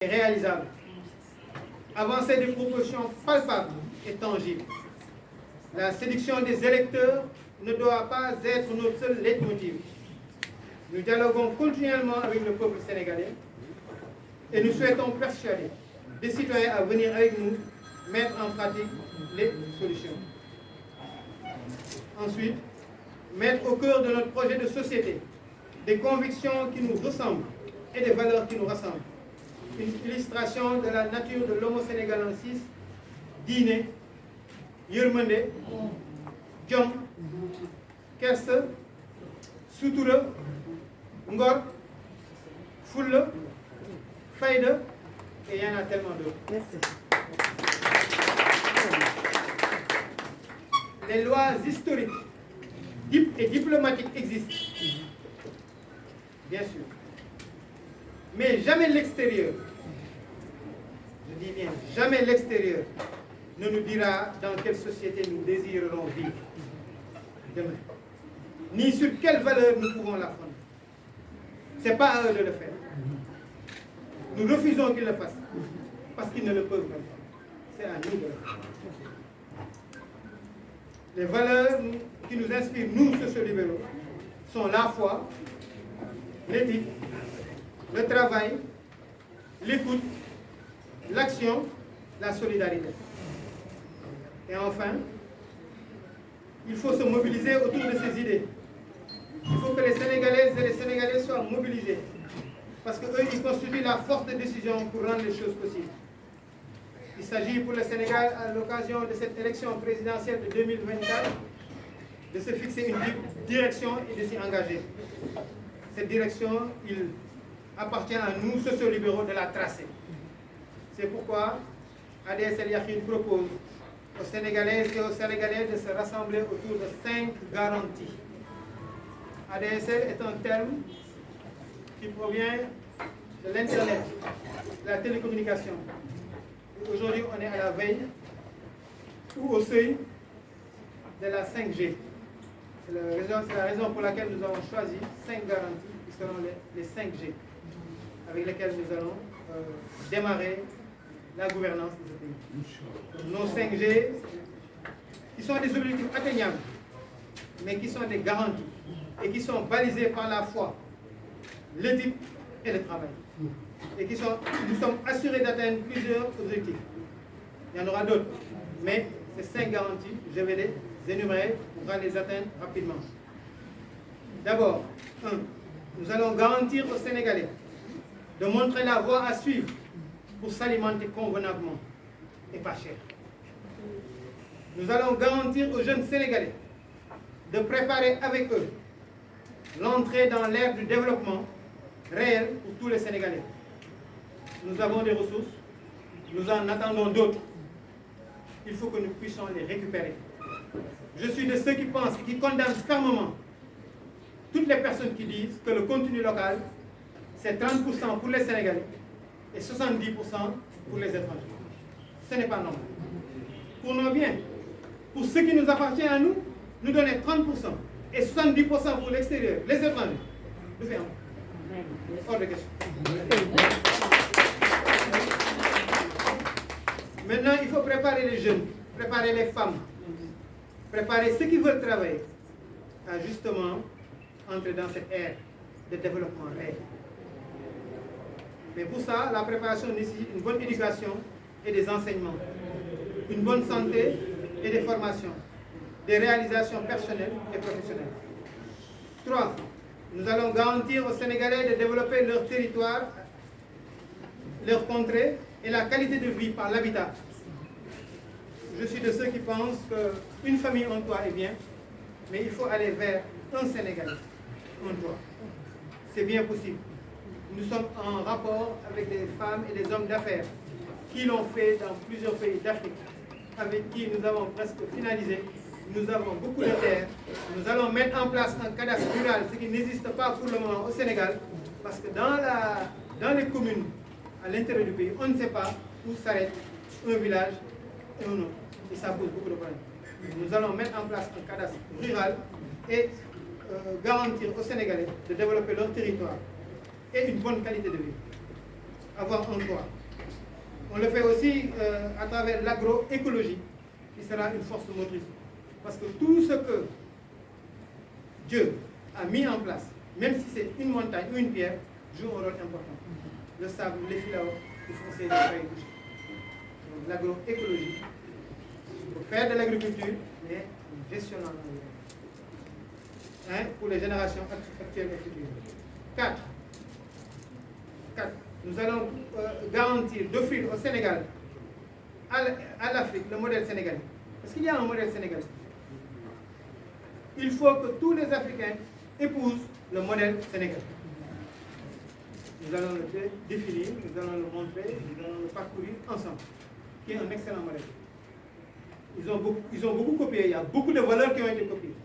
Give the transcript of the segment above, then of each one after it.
réalisable. Avancer des propositions palpables et tangibles. La séduction des électeurs ne doit pas être notre seul leitmotiv. Nous dialoguons continuellement avec le peuple sénégalais et nous souhaitons persuader des citoyens à venir avec nous mettre en pratique les solutions. Ensuite, mettre au cœur de notre projet de société des convictions qui nous ressemblent et des valeurs qui nous rassemblent. Une illustration de la nature de l'homo sénégalensis, diine, yërmande, jom, kersa, sutura, ngor, fulla, fayda, et il y en a tellement d'autres. Merci. Les lois historiques et diplomatiques existent, bien sûr, mais jamais l'extérieur, je dis bien jamais l'extérieur, ne nous dira dans quelle société nous désirerons vivre demain, ni sur quelles valeurs nous pouvons la fonder. Ce n'est pas à eux de le faire. Nous refusons qu'ils le fassent, parce qu'ils ne le peuvent même pas. C'est à nous de le faire. Les valeurs qui nous inspirent, nous, sociaux-libéraux, sont la foi, l'éthique, le travail, l'écoute, l'action, la solidarité. Et enfin, il faut se mobiliser autour de ces idées. Il faut que les Sénégalaises et les Sénégalais soient mobilisés, parce qu'eux, ils constituent la force de décision pour rendre les choses possibles. Il s'agit pour le Sénégal, à l'occasion de cette élection présidentielle de 2024, de se fixer une direction et de s'y engager. Cette direction, il appartient à nous, sociaux-libéraux, de la tracer. C'est pourquoi ADSL Yakhine propose aux Sénégalaises et aux Sénégalais de se rassembler autour de 5 garanties. ADSL est un terme qui provient de l'Internet, de la télécommunication. Aujourd'hui, on est à la veille ou au seuil de la 5G. C'est la raison pour laquelle nous avons choisi 5 garanties qui seront les 5G, avec lesquelles nous allons démarrer la gouvernance de ce pays. Nos 5G, qui sont des objectifs atteignables, mais qui sont des garanties et qui sont balisés par la foi, l'éthique et le travail. Et nous sommes assurés d'atteindre plusieurs objectifs. Il y en aura d'autres, mais ces 5 garanties, je vais les énumérer pour les atteindre rapidement. D'abord, 1. Nous allons garantir aux Sénégalais de montrer la voie à suivre pour s'alimenter convenablement et pas cher. Nous allons garantir aux jeunes Sénégalais de préparer avec eux l'entrée dans l'ère du développement réel pour tous les Sénégalais. Nous avons des ressources, nous en attendons d'autres. Il faut que nous puissions les récupérer. Je suis de ceux qui pensent et qui condamnent fermement toutes les personnes qui disent que le contenu local, c'est 30% pour les Sénégalais et 70% pour les étrangers. Ce n'est pas normal. Pour nos biens, pour ce qui nous appartient à nous, nous donner 30% et 70% pour l'extérieur, les étrangers. Nous faisons. Hors de question. Maintenant, il faut préparer les jeunes, préparer les femmes, préparer ceux qui veulent travailler à justement entrer dans cette ère de développement réel. Mais pour ça, la préparation nécessite une bonne éducation et des enseignements, une bonne santé et des formations, des réalisations personnelles et professionnelles. 3. Nous allons garantir aux Sénégalais de développer leur territoire, leur contrée et la qualité de vie par l'habitat. Je suis de ceux qui pensent qu'une famille en toit est bien, mais il faut aller vers un Sénégalais en toit. C'est bien possible. Nous sommes en rapport avec des femmes et des hommes d'affaires qui l'ont fait dans plusieurs pays d'Afrique, avec qui nous avons presque finalisé. Nous avons beaucoup de terres. Nous allons mettre en place un cadastre rural, ce qui n'existe pas pour le moment au Sénégal, parce que dans les communes à l'intérieur du pays, on ne sait pas où s'arrête un village et un autre. Et ça pose beaucoup de problèmes. Nous allons mettre en place un cadastre rural et garantir aux Sénégalais de développer leur territoire et une bonne qualité de vie. avoir un toit. On le fait aussi à travers l'agroécologie, qui sera une force motrice. Parce que tout ce que Dieu a mis en place, même si c'est une montagne ou une pierre, joue un rôle important. Le sable, les filaos, il faut essayer de faire bouger. Donc l'agroécologie, pour faire de l'agriculture, mais en gestionnant l'environnement. Pour les générations actuelles et futures. 4. Nous allons garantir d'offrir au Sénégal, à l'Afrique, le modèle sénégalais. Est-ce qu'il y a un modèle sénégalais? Il faut que tous les Africains épousent le modèle sénégalais. Nous allons le définir, nous allons le montrer, nous allons le parcourir ensemble, qui est un excellent modèle. Ils ont beaucoup copié, il y a beaucoup de valeurs qui ont été copiées.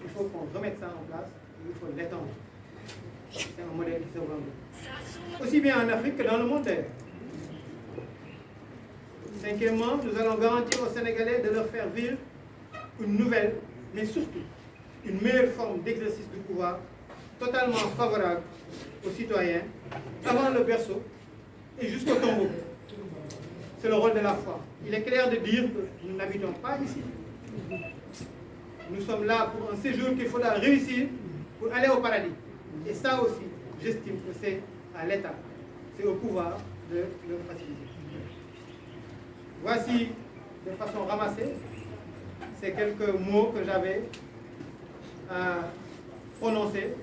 Il faut qu'on remette ça en place, il faut l'étendre. C'est un modèle qui se vend aussi bien en Afrique que dans le monde d'ailleurs. 5e, nous allons garantir aux Sénégalais de leur faire vivre une nouvelle, mais surtout une meilleure forme d'exercice du pouvoir, totalement favorable aux citoyens, avant le berceau et jusqu'au tombeau. C'est le rôle de la foi. Il est clair de dire que nous n'habitons pas ici. Nous sommes là pour un séjour qu'il faudra réussir pour aller au paradis. Et ça aussi, j'estime que c'est à l'État, c'est au pouvoir de le faciliter. Voici, de façon ramassée, ces quelques mots que j'avais à prononcer